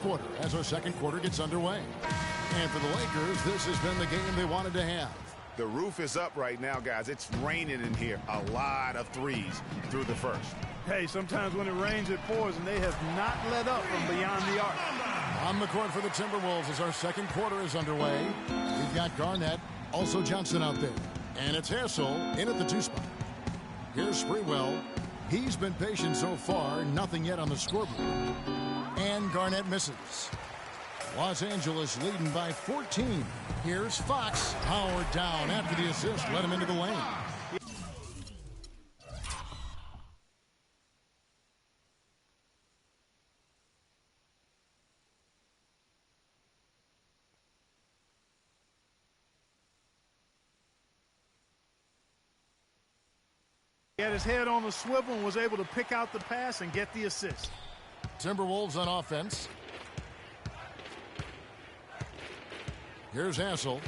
quarter as our second quarter gets underway. And for the Lakers, this has been the game they wanted to have. The roof is up right now, guys. It's raining in here. A lot of threes through the first. Hey, sometimes when it rains, it pours, and they have not let up from beyond the arc. On the court for the Timberwolves as our second quarter is underway. We've got Garnett, also Johnson out there. And it's Hassel in at the 2 spot. Here's Sprewell. He's been patient so far, nothing yet on the scoreboard. And Garnett misses. Los Angeles leading by 14. Here's Fox. Powered down after the assist. Let him into the lane. He had his head on the swivel and was able to pick out the pass and get the assist. Timberwolves on offense. Here's Hassel.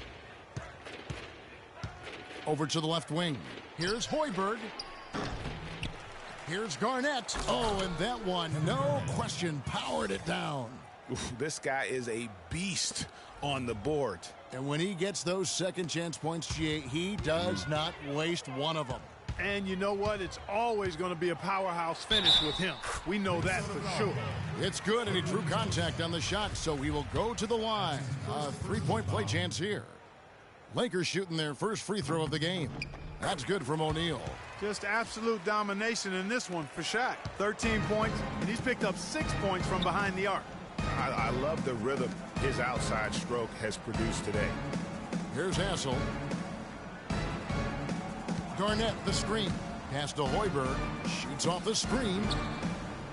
Over to the left wing. Here's Hoiberg. Here's Garnett. Oh, and that one, no question, powered it down. Oof, this guy is a beast on the board. And when he gets those second chance points, GA, he does not waste one of them. And you know what? It's always going to be a powerhouse finish with him. We know that for sure. It's good, and he drew contact on the shot, so he will go to the line. A three-point play chance here. Lakers shooting their first free throw of the game. That's good from O'Neal. Just absolute domination in this one for Shaq. 13 points, and he's picked up 6 points from behind the arc. I love the rhythm his outside stroke has produced today. Here's Hassel. Garnett, the screen. Pass to Hoiberg. Shoots off the screen.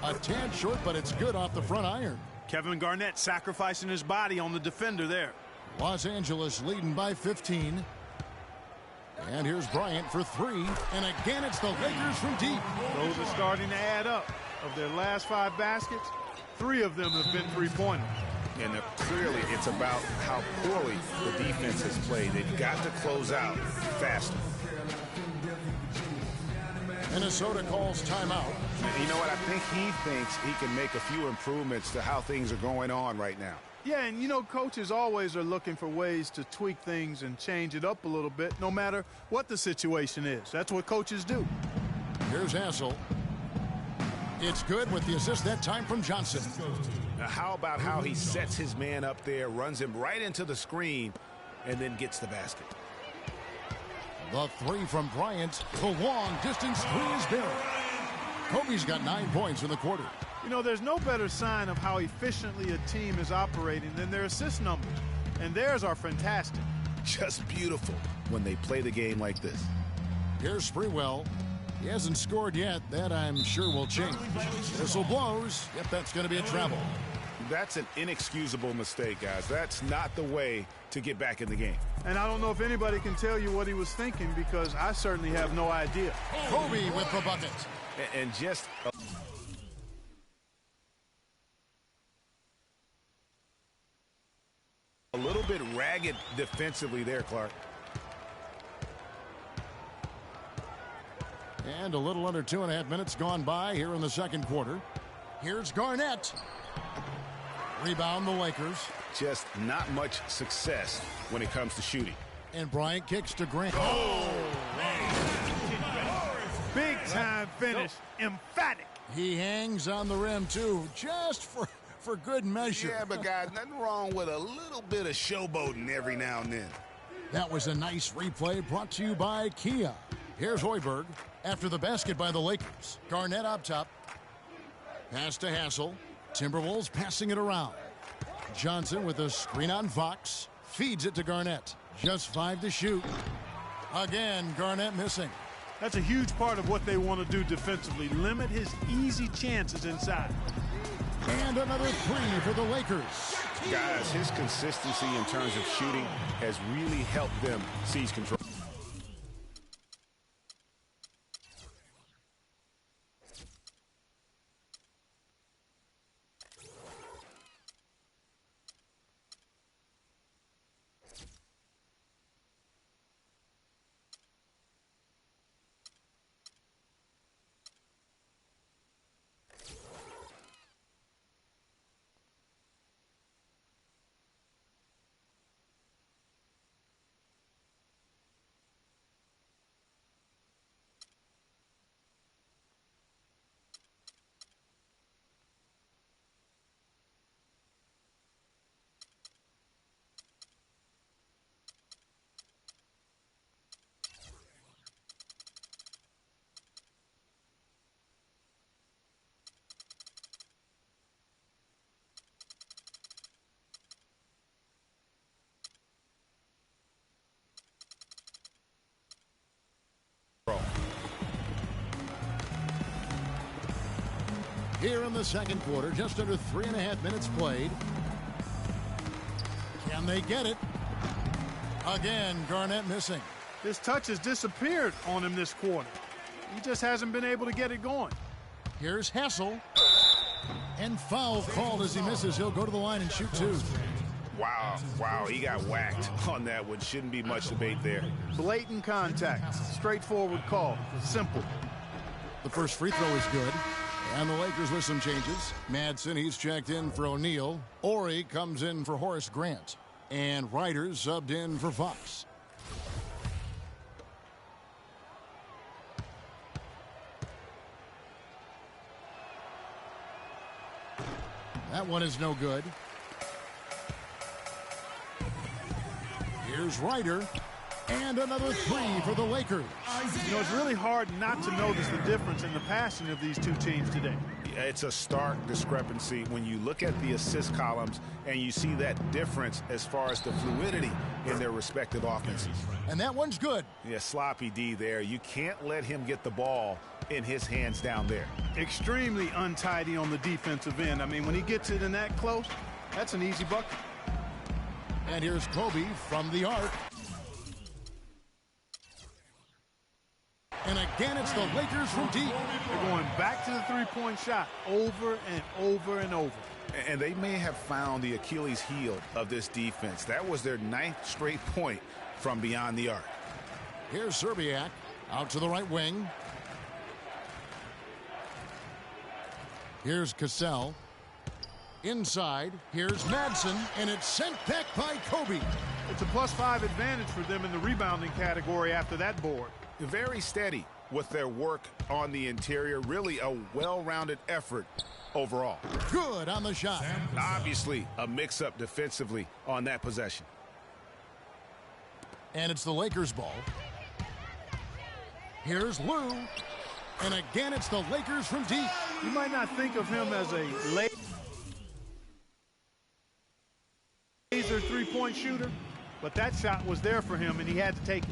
A tad short, but it's good off the front iron. Kevin Garnett sacrificing his body on the defender there. Los Angeles leading by 15. And here's Bryant for 3. And again, it's the Lakers from deep. Those are starting to add up. Of their last 5 baskets, 3 of them have been three-pointers. And clearly it's about how poorly the defense has played. They've got to close out faster. Minnesota calls timeout. And you know what? I think he thinks he can make a few improvements to how things are going on right now. Yeah, and you know, coaches always are looking for ways to tweak things and change it up a little bit, no matter what the situation is. That's what coaches do. Here's Hassel. It's good with the assist that time from Johnson. Now, how about how he sets his man up there, runs him right into the screen, and then gets the basket? The 3 from Bryant. The long distance 3 is buried. Kobe's got 9 points in the quarter. You know, there's no better sign of how efficiently a team is operating than their assist numbers. And theirs are fantastic. Just beautiful when they play the game like this. Here's Sprewell. He hasn't scored yet. That, I'm sure, will change. Whistle blows. Yep, that's going to be a travel. That's an inexcusable mistake, guys. That's not the way to get back in the game. And I don't know if anybody can tell you what he was thinking, because I certainly have no idea. Kobe with the bucket. And just a little bit ragged defensively there, Clark. And a little under 2.5 minutes gone by here in the second quarter. Here's Garnett. Rebound the Lakers. Just not much success when it comes to shooting. And Bryant kicks to Grant. Oh! Big time finish. Emphatic. He hangs on the rim, too, just for good measure. Yeah, but guys, nothing wrong with a little bit of showboating every now and then. That was a nice replay brought to you by Kia. Here's Hoiberg after the basket by the Lakers. Garnett up top. Pass to Hassel. Timberwolves passing it around. Johnson with a screen on Fox. Feeds it to Garnett. Just 5 to shoot. Again, Garnett missing. That's a huge part of what they want to do defensively. Limit his easy chances inside. And another 3 for the Lakers. Guys, his consistency in terms of shooting has really helped them seize control. here in the second quarter. Just under 3.5 minutes played. Can they get it? Again, Garnett missing. His touch has disappeared on him this quarter. He just hasn't been able to get it going. Here's Hassel. And foul called as he misses. He'll go to the line and shoot two. Wow, he got whacked on that one. Shouldn't be much debate there. Blatant contact. Straightforward call. Simple. The first free throw is good. And the Lakers with some changes. Madsen, he's checked in for O'Neal. Ori comes in for Horace Grant. And Ryder subbed in for Fox. That one is no good. Here's Ryder. And another three for the Lakers. You know, it's really hard not to notice the difference in the passing of these two teams today. It's a stark discrepancy when you look at the assist columns and you see that difference as far as the fluidity in their respective offenses. And that one's good. Yeah, sloppy D there. You can't let him get the ball in his hands down there. Extremely untidy on the defensive end. I mean, when he gets it in that close, that's an easy bucket. And here's Kobe from the arc. And again, it's the Lakers from deep. They're going back to the three-point shot over and over and over. And they may have found the Achilles heel of this defense. That was their 9th straight point from beyond the arc. Here's Serbiak out to the right wing. Here's Cassell. Inside, here's Madsen, and it's sent back by Kobe. It's a +5 advantage for them in the rebounding category after that board. Very steady with their work on the interior. Really a well-rounded effort overall. Good on the shot. Obviously a mix-up defensively on that possession. And it's the Lakers ball. Here's Lou. And again, it's the Lakers from deep. You might not think of him as a laser three-point shooter, but that shot was there for him, and he had to take it.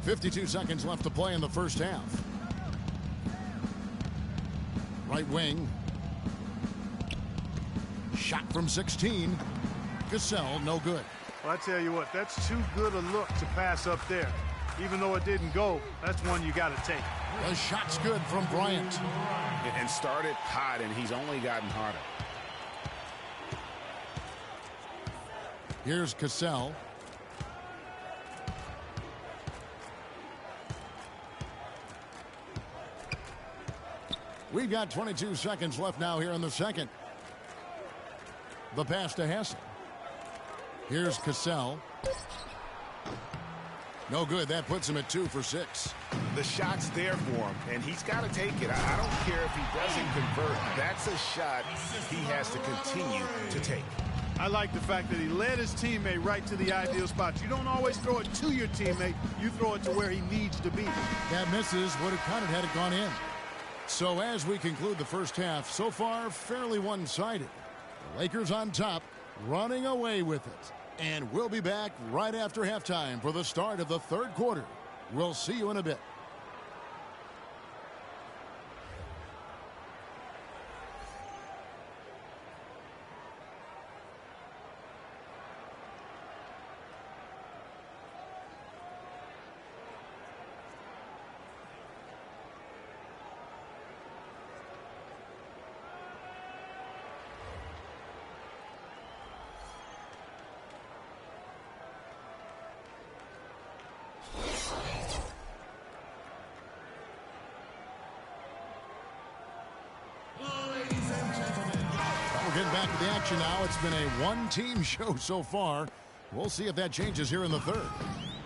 52 seconds left to play in the first half. Right wing. Shot from 16. Cassell, no good. Well, I tell you what, that's too good a look to pass up there. Even though it didn't go, that's one you got to take. The shot's good from Bryant. And started hot, and he's only gotten harder. Here's Cassell. We've got 22 seconds left now here in the second. The pass to Hassel. Here's Cassell. No good. That puts him at 2 for 6. The shot's there for him, and he's got to take it. I don't care if he doesn't convert. That's a shot he has to continue to take. I like the fact that he led his teammate right to the ideal spot. You don't always throw it to your teammate. You throw it to where he needs to be. That misses. Would have counted had it gone in. So as we conclude the first half, so far fairly one-sided. The Lakers on top, running away with it. And we'll be back right after halftime for the start of the third quarter. We'll see you in a bit. Getting back to the action now. It's been a one-team show so far. We'll see if that changes here in the third.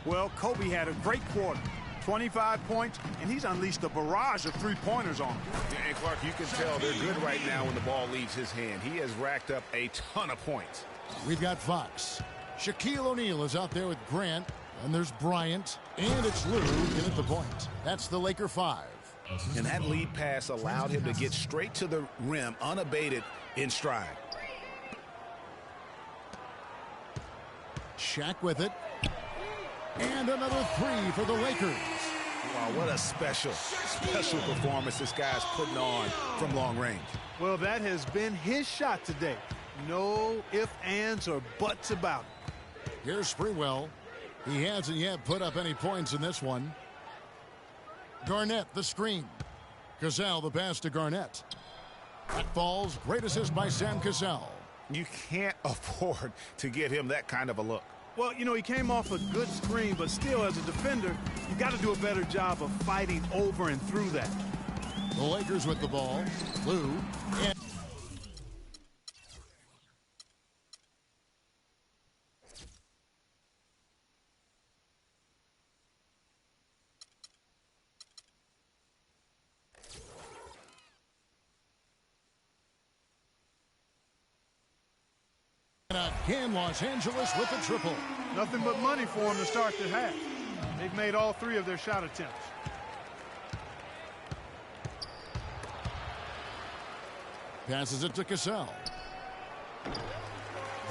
Well, Kobe had a great quarter. 25 points, and he's unleashed a barrage of three-pointers on him. And Clark, you can tell they're good right now when the ball leaves his hand. He has racked up a ton of points. We've got Fox. Shaquille O'Neal is out there with Grant. And there's Bryant. And it's Lou in at the point. That's the Laker 5. And that lead pass allowed him to get straight to the rim unabated in stride. Shaq with it. And another three for the Lakers. Wow, what a special performance this guy's putting on from long range. Well, that has been his shot today. No ifs, ands, or buts about it. Here's Sprewell. He hasn't yet put up any points in this one. Garnett, the screen. Cassell, the pass to Garnett. That falls. Great assist by Sam Cassell. You can't afford to get him that kind of a look. Well, you know, he came off a good screen, but still, as a defender, you got to do a better job of fighting over and through that. The Lakers with the ball. Lou. And again, Los Angeles with a triple. Nothing but money for him to start the half. They've made all 3 of their shot attempts. Passes it to Cassell.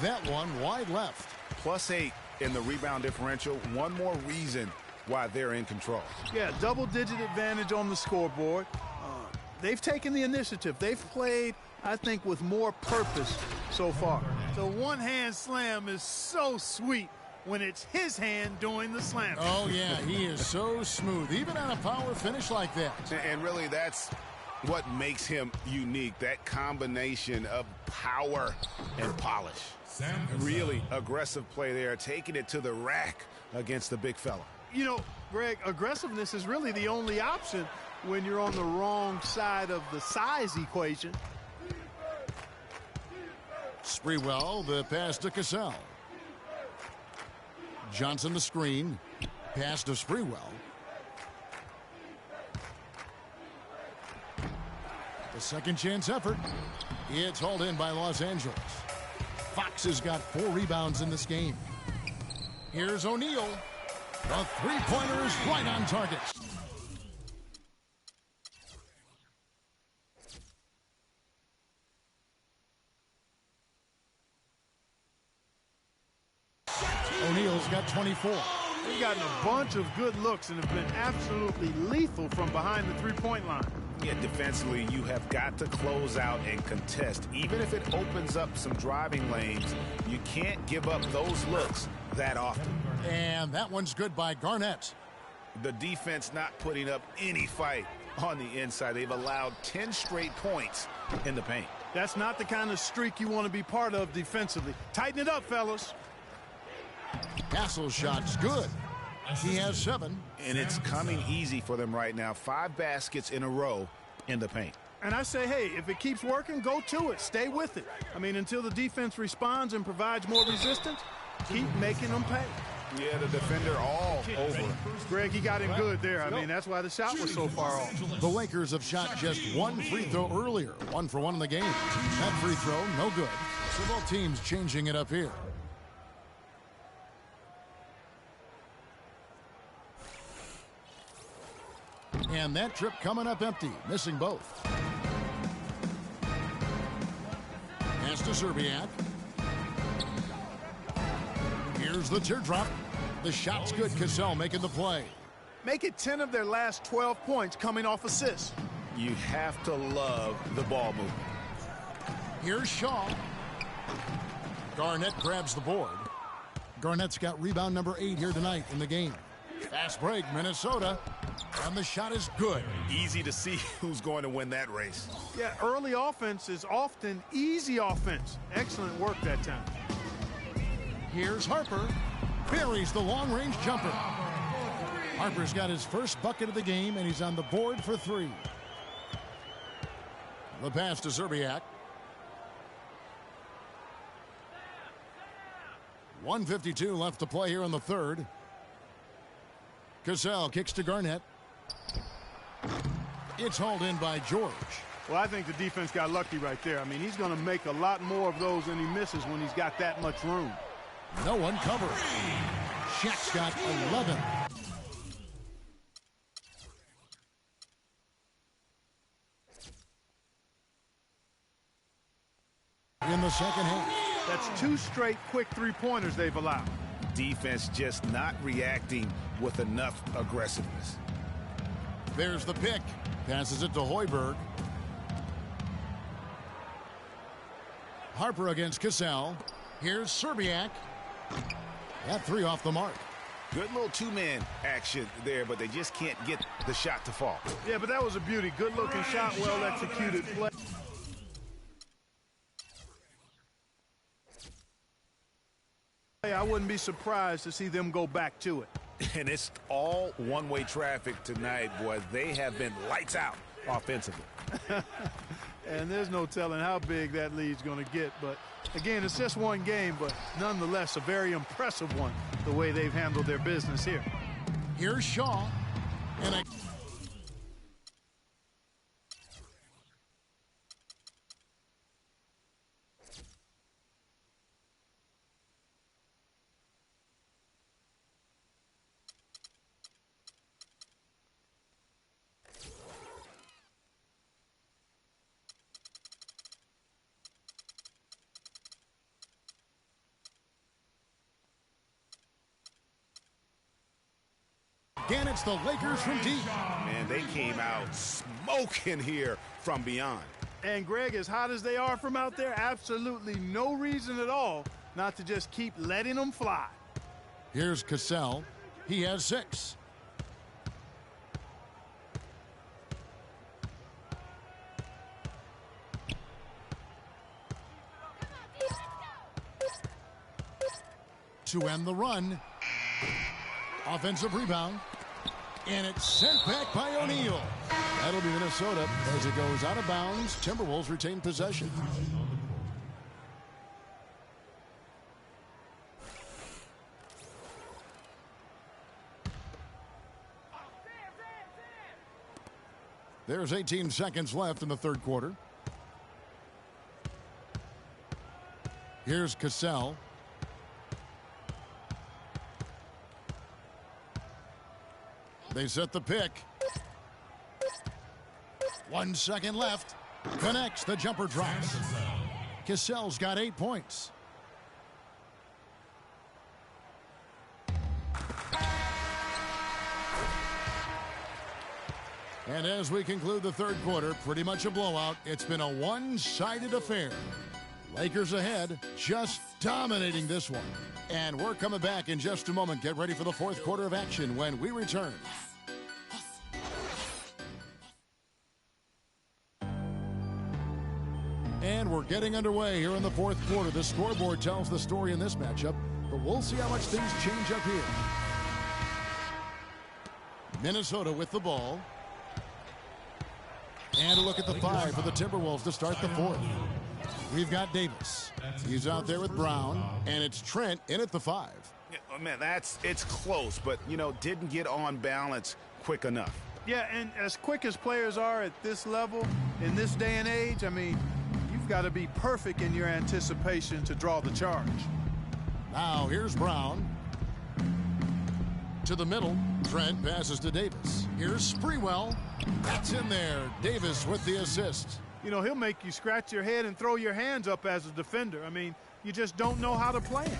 That one wide left. +8 in the rebound differential. One more reason why they're in control. Yeah, double-digit advantage on the scoreboard. They've taken the initiative. They've played, I think, with more purpose so far. The one-hand slam is so sweet when it's his hand doing the slam. Oh, yeah, he is so smooth, even on a power finish like that. And really, that's what makes him unique, that combination of power and polish. Really aggressive play there, taking it to the rack against the big fella. You know, Greg, aggressiveness is really the only option when you're on the wrong side of the size equation. Sprewell, the pass to Cassell. Johnson, the screen. Pass to Sprewell. The second chance effort. It's hauled in by Los Angeles. Fox has got 4 rebounds in this game. Here's O'Neal. The three-pointer is right on target. O'Neal's got 24. They've gotten a bunch of good looks and have been absolutely lethal from behind the three-point line. Yeah, defensively, you have got to close out and contest. Even if it opens up some driving lanes, you can't give up those looks that often. And that one's good by Garnett. The defense not putting up any fight on the inside. They've allowed 10 straight points in the paint. That's not the kind of streak you want to be part of defensively. Tighten it up, fellas. Castle's shot's good. He has 7. And it's coming easy for them right now. 5 baskets in a row in the paint. And I say, hey, if it keeps working, go to it. Stay with it. I mean, until the defense responds and provides more resistance, keep making them pay. Yeah, the defender all over. Greg, he got him good there. I mean, that's why the shot was so far off. The Lakers have shot just 1 free throw earlier. 1 for 1 in the game. That free throw, no good. So both teams changing it up here. And that trip coming up empty, missing both. Pass to Szczerbiak. Here's the teardrop. The shot's good. Cassell making the play. Make it 10 of their last 12 points coming off assists. You have to love the ball movement. Here's Shaw. Garnett grabs the board. Garnett's got rebound number 8 here tonight in the game. Fast break, Minnesota. And the shot is good. Easy to see who's going to win that race. Yeah, early offense is often easy offense. Excellent work that time. Here's Harper. Buries the long-range jumper. Harper's got his first bucket of the game, and he's on the board for 3. The pass to Szczerbiak. 1:52 left to play here in the third. Cassell kicks to Garnett. It's hauled in by George. Well, I think the defense got lucky right there. I mean, he's going to make a lot more of those than he misses when he's got that much room. No one covers. Shaq's got 11. In the second half. That's 2 straight quick three-pointers they've allowed. Defense just not reacting with enough aggressiveness. There's the pick. Passes it to Hoiberg. Harper against Cassell. Here's Serbiak. That three off the mark. Good little two-man action there, but they just can't get the shot to fall. Yeah, but that was a beauty. Good-looking shot, well-executed play. I wouldn't be surprised to see them go back to it. And it's all one-way traffic tonight, boy. They have been lights out offensively. And there's no telling how big that lead's going to get. But, again, it's just one game, but nonetheless a very impressive one, the way they've handled their business here. Here's Shaw. And again, it's the Lakers from deep. Man, they came out smoking here from beyond. And, Greg, as hot as they are from out there, absolutely no reason at all not to just keep letting them fly. Here's Cassell. He has 6. To end the run. Offensive rebound. And it's sent back by O'Neal. That'll be Minnesota as it goes out of bounds. Timberwolves retain possession. There's 18 seconds left in the third quarter. Here's Cassell. They set the pick. 1 second left. Connects. The jumper drops. Cassell's got 8 points. And as we conclude the third quarter, pretty much a blowout. It's been a one-sided affair. Lakers ahead, just dominating this one. And we're coming back in just a moment. Get ready for the fourth quarter of action when we return. And we're getting underway here in the fourth quarter. The scoreboard tells the story in this matchup, but we'll see how much things change up here. Minnesota with the ball. And a look at the 5 for the Timberwolves to start the fourth. We've got Davis. He's out there with Brown, and it's Trent in at the 5. Yeah, oh man, it's close, but, you know, didn't get on balance quick enough. Yeah, and as quick as players are at this level, in this day and age, I mean, you've got to be perfect in your anticipation to draw the charge. Now here's Brown. To the middle. Trent passes to Davis. Here's Sprewell. That's in there. Davis with the assist. You know, he'll make you scratch your head and throw your hands up as a defender. I mean, you just don't know how to play him.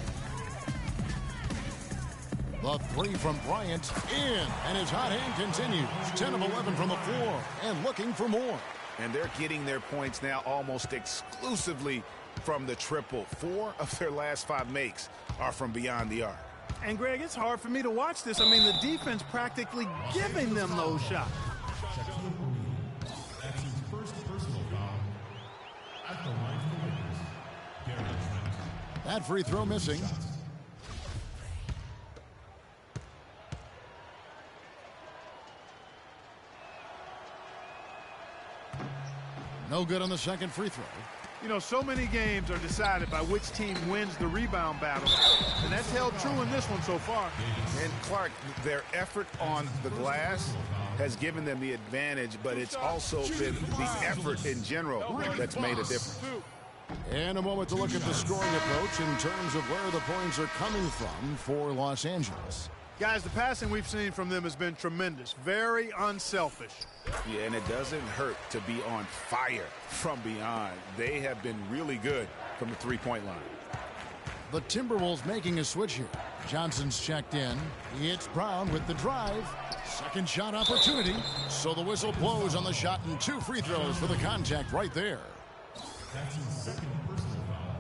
The 3 from Bryant in, and his hot hand continues. 10 of 11 from the floor and looking for more. And they're getting their points now almost exclusively from the triple. 4 of their last 5 makes are from beyond the arc. And, Greg, it's hard for me to watch this. I mean, the defense practically giving them those shots. That's his first personal foul at the line for the Lakers. Gary Trent. That free throw missing. No good on the second free throw. You know, so many games are decided by which team wins the rebound battle. And that's held true in this one so far. And, Clark, their effort on the glass has given them the advantage, but it's also been the effort in general that's made a difference. And a moment to look at the scoring approach in terms of where the points are coming from for Los Angeles. Guys, the passing we've seen from them has been tremendous. Very unselfish. Yeah, and it doesn't hurt to be on fire from beyond. They have been really good from the three-point line. The Timberwolves making a switch here. Johnson's checked in. It's Brown with the drive. Second shot opportunity. So the whistle blows on the shot and 2 free throws for the contact right there. That's his second personal foul.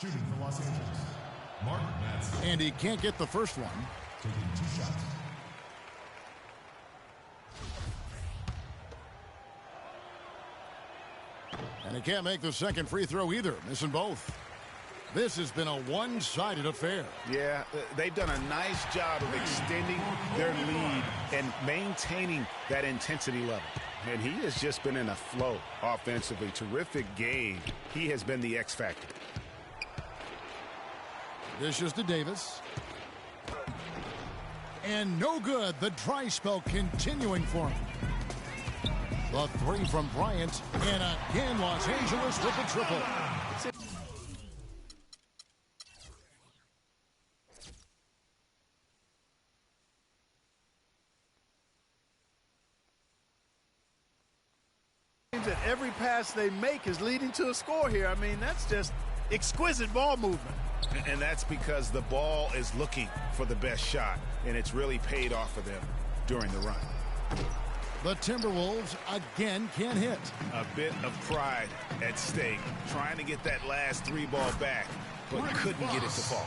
Shooting for Los Angeles, Mark Madsen. And he can't get the first one. Taking 2 shots. And he can't make the second free throw either, missing both. This has been a one-sided affair. Yeah, they've done a nice job of extending their lead and maintaining that intensity level. And he has just been in a flow offensively. Terrific game. He has been the X factor. Dishes to Davis. And no good. The dry spell continuing for him. The 3 from Bryant. And again, Los Angeles with the triple. That every pass they make is leading to a score here. I mean, that's just exquisite ball movement. And that's because the ball is looking for the best shot, and it's really paid off for them during the run. The Timberwolves again can't hit. A bit of pride at stake, trying to get that last 3 ball back, but couldn't get it to fall.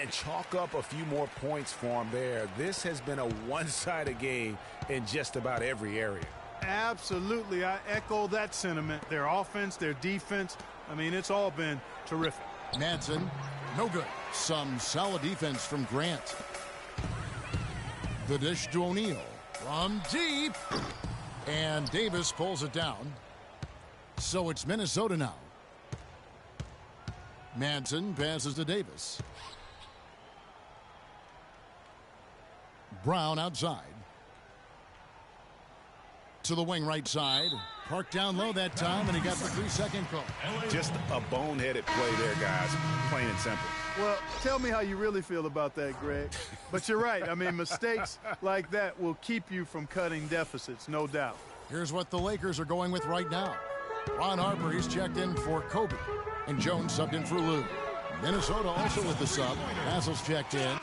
And chalk up a few more points for him there. This has been a one-sided game in just about every area. Absolutely. I echo that sentiment. Their offense, their defense, I mean, it's all been terrific. Madsen, no good. Some solid defense from Grant. The dish to O'Neal. From deep. And Davis pulls it down. So it's Minnesota now. Madsen passes to Davis. Brown outside. To the wing right side. Parked down low that time, and he got the 3-second call. Just a boneheaded play there, guys. Plain and simple. Well, tell me how you really feel about that, Greg. But you're right. I mean, mistakes like that will keep you from cutting deficits, no doubt. Here's what the Lakers are going with right now. Ron Harper, he's checked in for Kobe. And Jones subbed in for Lou. Minnesota also with the sub. Hassel's checked in.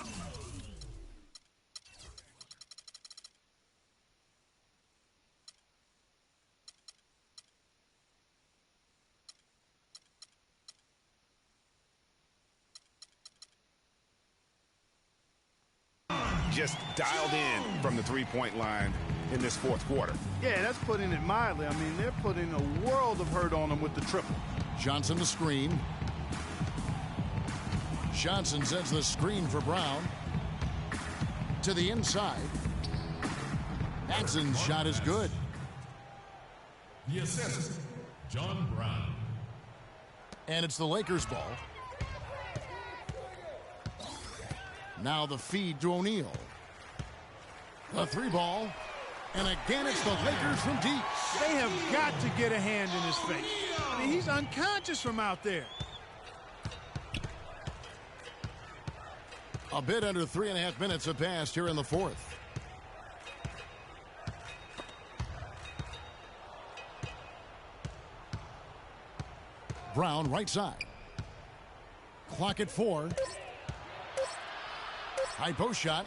Just dialed in from the 3-point line in this 4th quarter. Yeah, that's putting it mildly. I mean, they're putting a world of hurt on them with the triple. Johnson the screen. Johnson sends the screen for Brown. To the inside. Madsen's shot is good. The assist, John Brown. And it's the Lakers' ball. Now the feed to O'Neal. The 3 ball. And again, it's the Lakers from deep. They have got to get a hand in his face. I mean, he's unconscious from out there. A bit under 3.5 minutes have passed here in the 4th. Brown right side. Clock at 4. High post shot.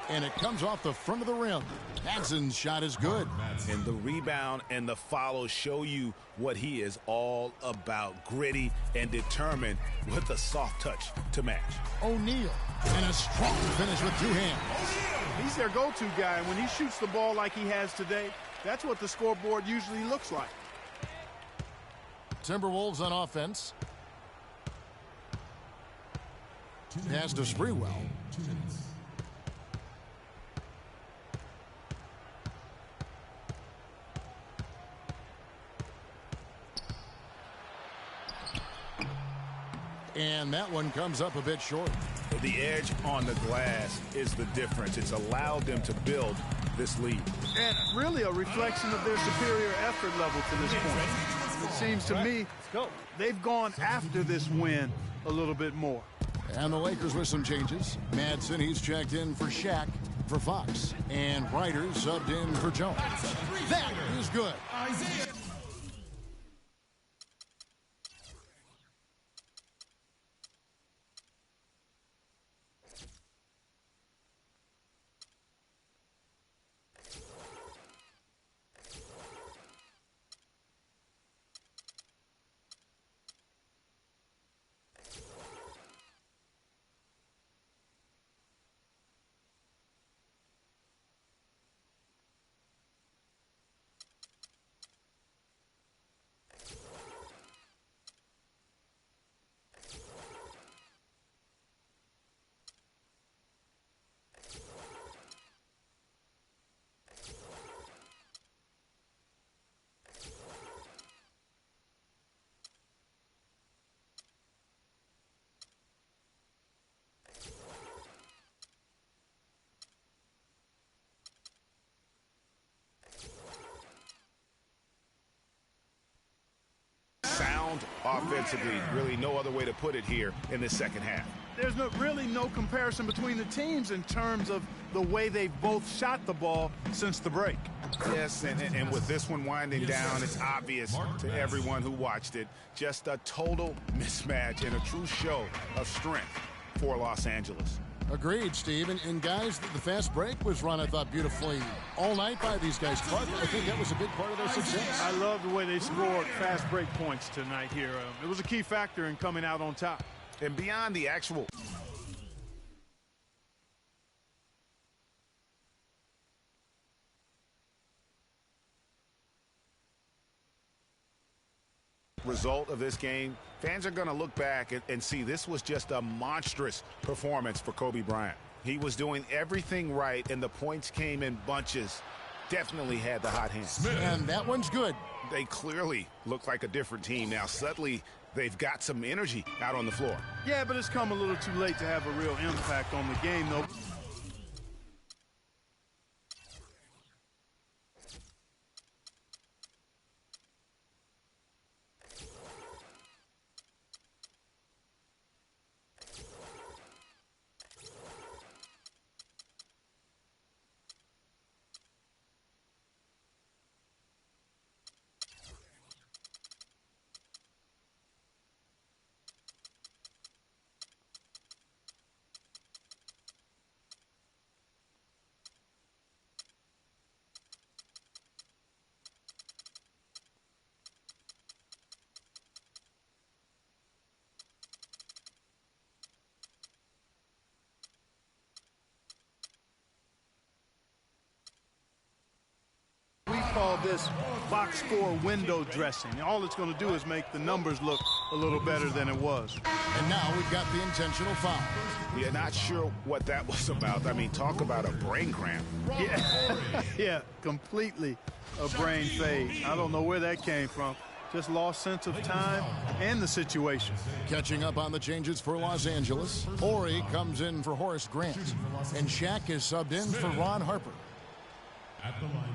And it comes off the front of the rim. Madsen's shot is good. And the rebound and the follow show you what he is all about. Gritty and determined with a soft touch to match. O'Neal. And a strong finish with 2 hands. He's their go-to guy. And when he shoots the ball like he has today, that's what the scoreboard usually looks like. Timberwolves on offense. Pass to Sprewell. 2 minutes. And that one comes up a bit short. The edge on the glass is the difference. It's allowed them to build this lead. And really a reflection of their superior effort level to this point. It seems to me they've gone after this win a little bit more. And the Lakers with some changes. Madsen, he's checked in for Shaq for Fox. And Ryder subbed in for Jones. That is good. sound offensively. Really no other way to put it here in the second half. There's really no comparison between the teams in terms of the way they've both shot the ball since the break. Yes, and with this one winding down, it's obvious to everyone who watched it. Just a total mismatch and a true show of strength for Los Angeles. Agreed, Steve. And guys, the fast break was run, I thought, beautifully all night by these guys. Clark, I think that was a big part of their success. I love the way they scored fast break points tonight here. It was a key factor in coming out on top. And beyond the actual result of this game, fans are going to look back and see this was just a monstrous performance for Kobe Bryant. He was doing everything right, and the points came in bunches. Definitely had the hot hand. And that one's good. They clearly look like a different team now. Suddenly, they've got some energy out on the floor. Yeah, but it's come a little too late to have a real impact on the game, though. Call this box score window dressing. All it's going to do is make the numbers look a little better than it was. And now we've got the intentional foul. Yeah, not sure what that was about. I mean, talk about a brain cramp. Yeah, yeah, completely a brain fade. I don't know where that came from. Just lost sense of time and the situation. Catching up on the changes for Los Angeles, Horry comes in for Horace Grant, and Shaq is subbed in for Ron Harper. At the line